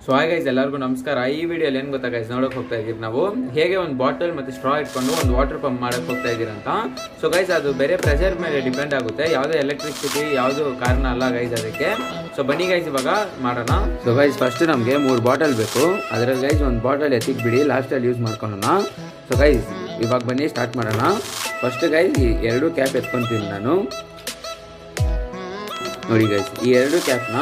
So hi guys, ಎಲ್ಲರಿಗೂ ನಮಸ್ಕಾರ. ಈ ವಿಡಿಯೋಲಿ ಏನು ಗೊತ್ತಾ ಗೈಸ್, ನೋಡೋಕೆ ಹೋಗ್ತಾ ಇದ್ದೀರಿ ನಾವು ಹೇಗೆ ಒಂದು ಬಾಟಲ್ ಮತ್ತು ಸ್ಟ್ರಾ ಇಟ್ಕೊಂಡು ಒಂದು ವಾಟರ್ ಪಂಪ್ ಮಾಡೋಕೆ ಹೋಗ್ತಾ ಇದ್ದೀರಿ ಅಂತ. ಸೊ ಗೈಸ್, ಅದು ಬೇರೆ ಪ್ರೆಷರ್ ಮೇಲೆ ಡಿಪೆಂಡ್ ಆಗುತ್ತೆ, ಯಾವುದೇ ಎಲೆಕ್ಟ್ರಿಸಿಟಿ ಯಾವುದು ಕಾರಣ ಅಲ್ಲ ಗೈಸ್ ಅದಕ್ಕೆ. ಸೊ ಬನ್ನಿ ಗೈಸ್ ಇವಾಗ ಮಾಡೋಣ. ಸೊ ಗೈಸ್, ಫಸ್ಟ್ ನಮಗೆ 3 ಬಾಟಲ್ ಬೇಕು. ಅದರಲ್ಲಿ ಗೈಸ್ ಒಂದು ಬಾಟಲ್ ಎತ್ತಿಕ್ ಬಿಡಿ, ಲಾಸ್ಟಲ್ಲಿ ಯೂಸ್ ಮಾಡ್ಕೊಳ್ಳೋಣ. ಸೊ ಗೈಸ್ ಇವಾಗ ಬನ್ನಿ ಸ್ಟಾರ್ಟ್ ಮಾಡೋಣ. ಫಸ್ಟ್ ಗೈಸ್ ಈ 2 ಕ್ಯಾಪ್ ಎತ್ಕೊತೀನಿ ನಾನು. ನೋಡಿ ಗೈಸ್, ಈ 2 ಕ್ಯಾಪ್ನ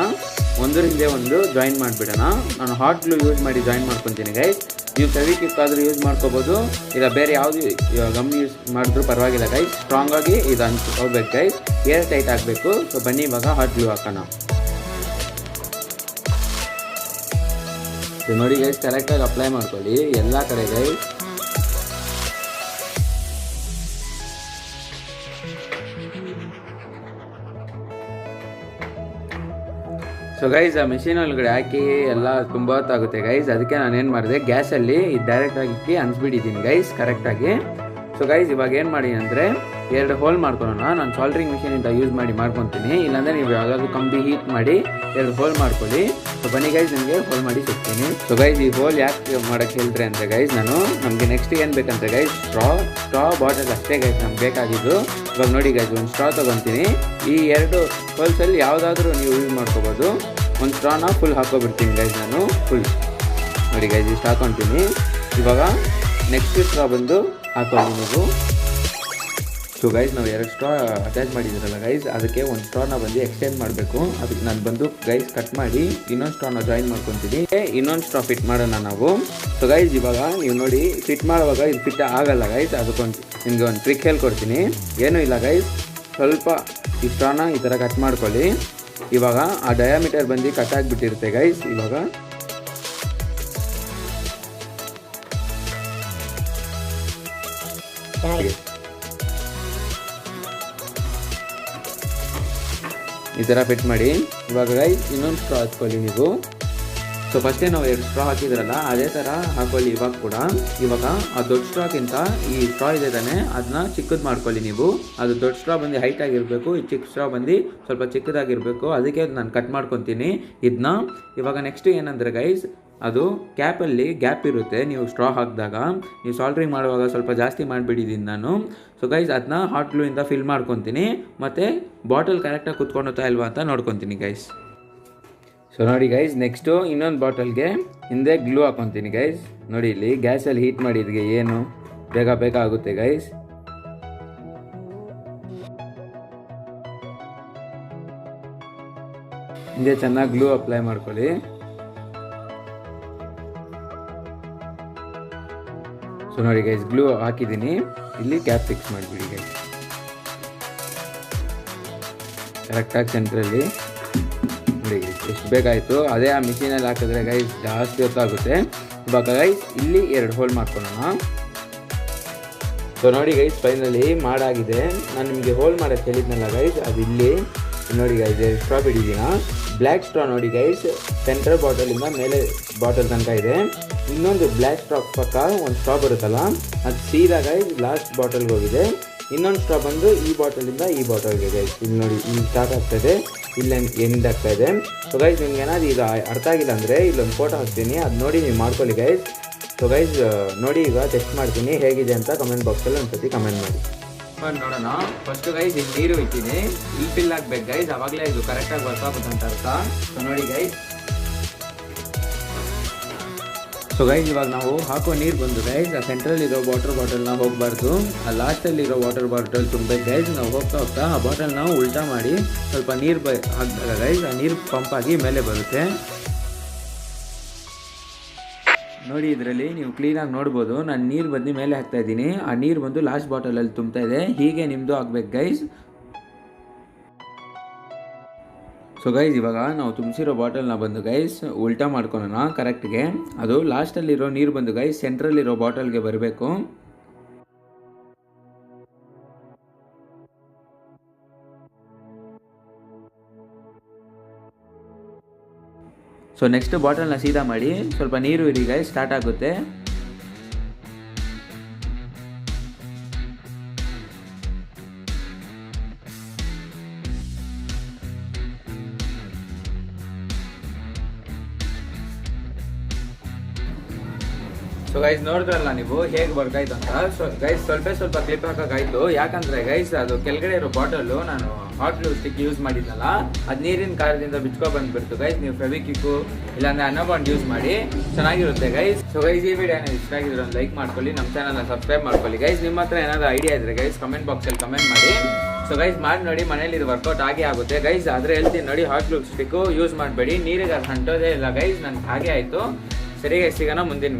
ಒಂದ್ರ ಹಿಂದೆ ಒಂದು ಜಾಯಿನ್ ಮಾಡಿಬಿಡೋಣ. ನಾನು ಹಾಟ್ ಗ್ಲೂ ಯೂಸ್ ಮಾಡಿ ಜಾಯಿನ್ ಮಾಡ್ಕೊತೀನಿ ಗೈಸ್. ನೀವು ಫೆವಿಕ್ವಿಕ್ ಆದರೂ ಯೂಸ್ ಮಾಡ್ಕೋಬೋದು, ಇಲ್ಲ ಬೇರೆ ಯಾವುದು ಗಮ್ ಯೂಸ್ ಮಾಡಿದ್ರೂ ಪರವಾಗಿಲ್ಲ ಗೈಸ್. ಸ್ಟ್ರಾಂಗ್ ಆಗಿ ಇದು ಹೋಗ್ಬೇಕು ಗೈಸ್, ಏರ್ ಟೈಟ್ ಆಗಬೇಕು. ಸೊ ಬನ್ನಿ ಇವಾಗ ಹಾಟ್ ಗ್ಲೂ ಹಾಕೋಣ. ಸೊ ನೋಡಿ ಗೈಸ್, ಕರೆಕ್ಟಾಗಿ ಅಪ್ಲೈ ಮಾಡ್ಕೊಳ್ಳಿ ಎಲ್ಲ ಕಡೆ ಗೈಸ್. ಸೊ ಗೈಸ್, ಆ ಮಿಷಿನ್ ಒಳಗಡೆ ಹಾಕಿ ಎಲ್ಲ ತುಂಬ ಹೊತ್ತಾಗುತ್ತೆ ಗೈಸ್. ಅದಕ್ಕೆ ನಾನೇನು ಮಾಡಿದೆ, ಗ್ಯಾಸಲ್ಲಿ ಡೈರೆಕ್ಟಾಗಿ ಇಕ್ಕಿ ಅನ್ಸ್ಬಿಟ್ಟಿದ್ದೀನಿ ಗೈಸ್ ಕರೆಕ್ಟಾಗಿ. ಸೊ ಗೈಸ್ ಇವಾಗ ಏನು ಮಾಡಿ ಅಂದರೆ 2 ಹೋಲ್ ಮಾಡ್ಕೊಳ್ಳೋಣ. ನಾನು ಸಾಲ್ಡ್ರಿಂಗ್ ಮಿಷಿನಿಂದ ಯೂಸ್ ಮಾಡಿ ಮಾಡ್ಕೊತೀನಿ, ಇಲ್ಲಾಂದರೆ ನೀವು ಯಾವುದಾದ್ರು ಕಂಬಿ ಹೀಟ್ ಮಾಡಿ 2 ಹೋಲ್ ಮಾಡ್ಕೊಳ್ಳಿ. ಸೊ ಬನ್ನಿ ಗೈಸ್, ನಿಮಗೆ ಹೋಲ್ ಮಾಡಿ ಸಿಗ್ತೀನಿ. ಸೊ ಗೈಸ್, ಈ ಹೋಲ್ ಯಾಕೆ ಮಾಡೋಕ್ಕೆ ಹೇಳ್ತಾರೆ ಅಂದರೆ ಗೈಸ್, ನಮಗೆ ನೆಕ್ಸ್ಟ್ ಏನು ಬೇಕಂದ್ರೆ ಗೈಸ್, ಸ್ಟ್ರಾ ಬಾಟಲ್ ಅಷ್ಟೇ ಗೈಸ್ ನಮ್ಗೆ ಬೇಕಾಗಿದ್ದು. ಇವಾಗ ನೋಡಿ ಗೈಸ್, ಒಂದು ಸ್ಟ್ರಾ ತೊಗೊತೀನಿ. ಈ 2 ಹೋಲ್ಸಲ್ಲಿ ಯಾವುದಾದ್ರೂ ನೀವು ಯೂಸ್ ಮಾಡ್ಕೋಬೋದು. ಒಂದು ಸ್ಟ್ರಾನ ಫುಲ್ ಹಾಕೋಬಿಡ್ತೀನಿ ಗೈಸ್ ನಾನು ಫುಲ್. ನೋಡಿ ಗೈಸ್, ಇಷ್ಟು ಹಾಕೊತೀನಿ. ಇವಾಗ ನೆಕ್ಸ್ಟ್ ಸ್ಟ್ರಾ ಬಂದು ಹಾಕೊಳ್ಳಿ ನೀವು. ಸೊ ಗೈಸ್, ನಾವು 2 ಸ್ಟ್ರಾ ಅಟ್ಯಾಚ್ ಮಾಡಿದ್ದೀರಲ್ಲ ಗೈಸ್, ಅದಕ್ಕೆ ಒಂದು ಸ್ಟ್ರಾನ ಬಂದು ಎಕ್ಸ್ಟೆಂಡ್ ಮಾಡಬೇಕು. ಅದಕ್ಕೆ ನಾನು ಬಂದು ಗೈಸ್ ಕಟ್ ಮಾಡಿ ಇನ್ನೊಂದು ಸ್ಟ್ರಾನ ಜಾಯಿನ್ ಮಾಡ್ಕೊತೀನಿ. ಇನ್ನೊಂದು ಸ್ಟ್ರಾ ಫಿಟ್ ಮಾಡೋಣ ನಾವು. ಸೊ ಗೈಸ್ ಇವಾಗ ನೀವು ನೋಡಿ, ಫಿಟ್ ಮಾಡುವಾಗ ಇದು ಫಿಟ್ ಆಗಲ್ಲ ಗೈಸ್. ಅದಕ್ಕೊಂದು ನಿಮಗೆ ಒಂದು ಟ್ರಿಕ್ ಹೇಳ್ಕೊಡ್ತೀನಿ. ಏನೂ ಇಲ್ಲ ಗೈಸ್, ಸ್ವಲ್ಪ ಈ ಸ್ಟ್ರಾನ ಈ ಥರ ಕಟ್ ಮಾಡ್ಕೊಳ್ಳಿ. ಇವಾಗ ಆ ಡಯಾಮೀಟರ್ ಬಂದು ಕಟ್ ಆಗಿಬಿಟ್ಟಿರುತ್ತೆ ಗೈಸ್. ಇವಾಗ ಈ ಥರ ಫಿಟ್ ಮಾಡಿ. ಇವಾಗ ಗೈಸ್ ಇನ್ನೊಂದು ಸ್ಟ್ರಾ ಹಾಕ್ಕೊಳ್ಳಿ ನೀವು. ಸೊ ಫಸ್ಟೇ ನಾವು 2 ಸ್ಟ್ರಾ ಹಾಕಿದ್ರಲ್ಲ, ಅದೇ ಥರ ಹಾಕೊಳ್ಳಿ ಇವಾಗ ಕೂಡ. ಇವಾಗ ಆ ದೊಡ್ಡ ಸ್ಟ್ರಾಕ್ಕಿಂತ ಈ ಸ್ಟ್ರಾ ಇದೆ ತಾನೆ, ಅದನ್ನ ಚಿಕ್ಕದು ಮಾಡ್ಕೊಳ್ಳಿ ನೀವು. ಅದು ದೊಡ್ಡ ಸ್ಟ್ರಾ ಬಂದು ಹೈಟ್ ಆಗಿರಬೇಕು, ಈ ಚಿಕ್ಕ ಸ್ಟ್ರಾ ಬಂದು ಸ್ವಲ್ಪ ಚಿಕ್ಕದಾಗಿರಬೇಕು. ಅದಕ್ಕೆ ನಾನು ಕಟ್ ಮಾಡ್ಕೊತೀನಿ ಇದನ್ನ. ಇವಾಗ ನೆಕ್ಸ್ಟ್ ಏನಂದರೆ ಗೈಸ್, ಅದು ಕ್ಯಾಪಲ್ಲಿ ಗ್ಯಾಪ್ ಇರುತ್ತೆ. ನೀವು ಸ್ಟ್ರಾ ಹಾಕಿದಾಗ ನೀವು ಸಾಲ್ಡ್ರಿಂಗ್ ಮಾಡುವಾಗ ಸ್ವಲ್ಪ ಜಾಸ್ತಿ ಮಾಡಿಬಿಟ್ಟಿದ್ದೀನಿ ನಾನು. ಸೊ ಗೈಸ್, ಅದನ್ನ ಹಾಟ್ ಗ್ಲೂಯಿಂದ ಫಿಲ್ ಮಾಡ್ಕೊತೀನಿ, ಮತ್ತು ಬಾಟಲ್ ಕರೆಕ್ಟಾಗಿ ಕುತ್ಕೊಂಡುತ್ತಾ ಇಲ್ವಾ ಅಂತ ನೋಡ್ಕೊತೀನಿ ಗೈಸ್. ಸೊ ನೋಡಿ ಗೈಸ್, ನೆಕ್ಸ್ಟು ಇನ್ನೊಂದು ಬಾಟಲ್ಗೆ ಹಿಂದೆ ಗ್ಲೂ ಹಾಕೊತೀನಿ ಗೈಸ್. ನೋಡಿ ಇಲ್ಲಿ ಗ್ಯಾಸಲ್ಲಿ ಹೀಟ್ ಮಾಡಿದ್ಗೆ ಏನು ಬೇಗ ಆಗುತ್ತೆ ಗೈಸ್. ಹಿಂದೆ ಚೆನ್ನಾಗಿ ಗ್ಲೂ ಅಪ್ಲೈ ಮಾಡ್ಕೊಳ್ಳಿ. ಸೊ ನೋಡಿ ಗೈಸ್, ಗ್ಲೂ ಹಾಕಿದ್ದೀನಿ. ಇಲ್ಲಿ ಕ್ಯಾಪ್ ಫಿಕ್ಸ್ ಮಾಡಿಬಿಡಿ ಗೈಸ್ ಕರೆಕ್ಟಾಗಿ ಸೆಂಟ್ರಲ್ಲಿ. ನೋಡಿ ಗೈಸ್, ಎಷ್ಟು ಬೇಕಾಯಿತು. ಅದೇ ಆ ಮಿಷಿನಲ್ಲಿ ಹಾಕಿದ್ರೆ ಗೈಸ್ ಜಾಸ್ತಿ ಹೊತ್ತಾಗುತ್ತೆ. ಇವಾಗ ಗೈಸ್ ಇಲ್ಲಿ 2 ಹೋಲ್ ಮಾಡ್ಕೊಳ್ಳೋಣ. ಸೊ ನೋಡಿ ಗೈಸ್, ಫೈನಲಿ ಮಾಡಾಗಿದೆ. ನಾನು ನಿಮಗೆ ಹೋಲ್ ಮಾಡೋಕ್ಕೆ ಹೇಳಿದ್ನಲ್ಲ ಗೈಸ್, ಅದು ಇಲ್ಲಿ ನೋಡಿ ಗೈಸ್, 2 ಸ್ಟ್ರಾ ಬಿಟ್ಟಿದ್ದೀನ. ಬ್ಲ್ಯಾಕ್ ಸ್ಟ್ರಾ ನೋಡಿ ಗೈಸ್, ಸೆಂಟ್ರಲ್ ಬಾಟಲಿಂದ ಮೇಲೆ ಬಾಟಲ್ ತನಕ ಇದೆ. ಇನ್ನೊಂದು ಬ್ಲ್ಯಾಕ್ ಸ್ಟ್ರಾ ಪಕ್ಕ ಒಂದು ಸ್ಟ್ರಾ ಬರುತ್ತಲ್ಲ, ಅದು ಸೀದಾ ಗೈಸ್ ಲಾಸ್ಟ್ ಬಾಟಲ್ಗೆ ಹೋಗಿದೆ. ಇನ್ನೊಂದು ಸ್ಟ್ರಾ ಬಂದು ಈ ಬಾಟಲಿಂದ ಈ ಬಾಟಲ್ಗೆ ಗೈಸ್. ಇಲ್ಲಿ ನೋಡಿ, ಇಲ್ಲಿ ಸ್ಟಾರ್ಟ್ ಆಗ್ತಾಯಿದೆ, ಇಲ್ಲಿ ಎಂಡ್ ಆಗ್ತಾ ಇದೆ. ಸೊ ಗೈಸ್, ನಿಮ್ಗೆ ಏನಾದ್ರು ಇದು ಅರ್ಥ ಆಗಿಲ್ಲ ಅಂದರೆ ಇಲ್ಲೊಂದು ಫೋಟೋ ಹಾಕ್ತೀನಿ, ಅದು ನೋಡಿ ನೀವು ಮಾಡ್ಕೊಳ್ಳಿ ಗೈಸ್. ಸೊ ಗೈಸ್ ನೋಡಿ, ಈಗ ಟೆಸ್ಟ್ ಮಾಡ್ತೀನಿ ಹೇಗಿದೆ ಅಂತ ಕಮೆಂಟ್ ಬಾಕ್ಸಲ್ಲಿ ಒಂದ್ಸತಿ ಕಮೆಂಟ್ ಮಾಡಿ. ನೋಡೋಣ. ಫಸ್ಟ್ ಗೈಸ್ ಇಲ್ಲಿ ನೀರು ಇಟ್ಟಿನಿ, ಇಲ್ಲಿ ಫಿಲ್ ಆಗ್ಬೇಕು ಗೈಸ್, ಅವಾಗಲೇ ಇದು ಕರೆಕ್ಟಾಗಿ ವರ್ಕ್ ಆಗುತ್ತೆ ಅಂತ ಅರ್ಥ. ಸೊ ನೋಡಿ ಗೈಸ್. ಸೊ ಗೈಸ್, ಇವಾಗ ನಾವು ಹಾಕೋ ನೀರು ಬಂದು ಗೈಸ್, ಆ ಸೆಂಟ್ರಲ್ಲಿರೋ ವಾಟರ್ ಬಾಟಲ್ನ ಹೋಗಬಾರ್ದು, ಆ ಲಾಸ್ಟಲ್ಲಿರೋ ವಾಟರ್ ಬಾಟಲ್ ತುಂಬಬೇಕು ಗೈಸ್. ನಾವು ಹೋಗ್ತಾ ಆ ಬಾಟಲ್ನ ಉಲ್ಟಾ ಮಾಡಿ ಸ್ವಲ್ಪ ನೀರು ಹಾಕಿದಾಗ ಗೈಸ್, ಆ ನೀರು ಪಂಪ್ ಆಗಿ ಮೇಲೆ ಬರುತ್ತೆ. ನೋಡಿ, ಇದರಲ್ಲಿ ನೀವು ಕ್ಲೀನಾಗಿ ನೋಡ್ಬೋದು, ನಾನು ನೀರು ಬಂದು ಮೇಲೆ ಹಾಕ್ತಾ ಇದ್ದೀನಿ. ಆ ನೀರು ಬಂದು ಲಾಸ್ಟ್ ಬಾಟಲಲ್ಲಿ ತುಂಬ್ತಾ ಇದೆ. ಹೀಗೆ ನಿಮ್ಮದು ಆಗ್ಬೇಕು ಗೈಸ್. ಸೊ ಗೈಸ್, ಇವಾಗ ನಾವು ತುಂಬಿಸಿರೋ ಬಾಟಲ್ನ ಬಂದು ಗೈಸ್ ಉಲ್ಟಾ ಮಾಡ್ಕೊಳ್ಳೋಣ ಕರೆಕ್ಟ್ಗೆ. ಅದು ಲಾಸ್ಟಲ್ಲಿರೋ ನೀರು ಬಂದು ಗೈಸ್ ಸೆಂಟ್ರಲ್ಲಿರೋ ಬಾಟಲ್ಗೆ ಬರಬೇಕು. ಸೊ ನೆಕ್ಸ್ಟ್ ಬಾಟಲ್ನ ಸೀದಾ ಮಾಡಿ, ಸ್ವಲ್ಪ ನೀರು ಇರಿ ಗೈಸ್, ಸ್ಟಾರ್ಟ್ ಆಗುತ್ತೆ. ಸೊ ಗೈಸ್ ನೋಡಿದ್ರಲ್ಲ ನೀವು ಹೇಗೆ ಬರ್ತಾಯಿತ್ತು ಅಂತ. ಸೊ ಗೈಸ್ ಸ್ವಲ್ಪ ಕ್ಲಿಪ್ ಹಾಕೋಕ್ಕಾಯ್ತು, ಯಾಕಂದರೆ ಗೈಸ್ ಅದು ಕೆಳಗಡೆ ಇರೋ ಬಾಟಲು ನಾನು ಹಾಟ್ ಗ್ಲೂ ಸ್ಟಿಕ್ ಯೂಸ್ ಮಾಡಿದ್ನಲ್ಲ, ಅದು ನೀರಿನ ಕಾರದಿಂದ ಬಿಚ್ಕೊ ಬಂದುಬಿಡ್ತು ಗೈಸ್. ನೀವು ಫೆವಿಕ್ವಿಕ್ಕು ಇಲ್ಲಾಂದರೆ ಅನೋಬಾಂಡ್ ಯೂಸ್ ಮಾಡಿ, ಚೆನ್ನಾಗಿರುತ್ತೆ ಗೈಸ್. ಸೊ ಗೈಸ್ ಈ ವಿಡಿಯೋ ಏನಾದ್ರು ಇಷ್ಟ ಆಗಿದ್ರೆ ಒಂದು ಲೈಕ್ ಮಾಡ್ಕೊಳ್ಳಿ, ನಮ್ಮ ಚಾನಲ್ನ ಸಬ್ಸ್ಕ್ರೈಬ್ ಮಾಡ್ಕೊಳ್ಳಿ ಗೈಸ್. ನಿಮ್ಮ ಹತ್ರ ಏನಾದರೂ ಐಡಿಯಾ ಇದ್ರೆ ಗೈಸ್ ಕಮೆಂಟ್ ಬಾಕ್ಸಲ್ಲಿ ಕಮೆಂಟ್ ಮಾಡಿ. ಸೊ ಗೈಸ್ ಮಾಡಿ ನೋಡಿ, ಮನೇಲಿ ಇದು ವರ್ಕೌಟ್ ಆಗುತ್ತೆ ಗೈಸ್. ಆದರೆ ಹೇಳ್ತೀನಿ ನೋಡಿ, ಹಾಟ್ ಗ್ಲೂ ಸ್ಟಿಕ್ಕು ಯೂಸ್ ಮಾಡಬೇಡಿ, ನೀರಿಗೆ ಅದು ಅಂಟೋದೇ ಇಲ್ಲ ಗೈಸ್. ನನಗೆ ಹಾಗೆ ಆಯಿತು. ಸರಿ ಗೈಸ್, ಸಿಗೋಣ ಮುಂದಿನ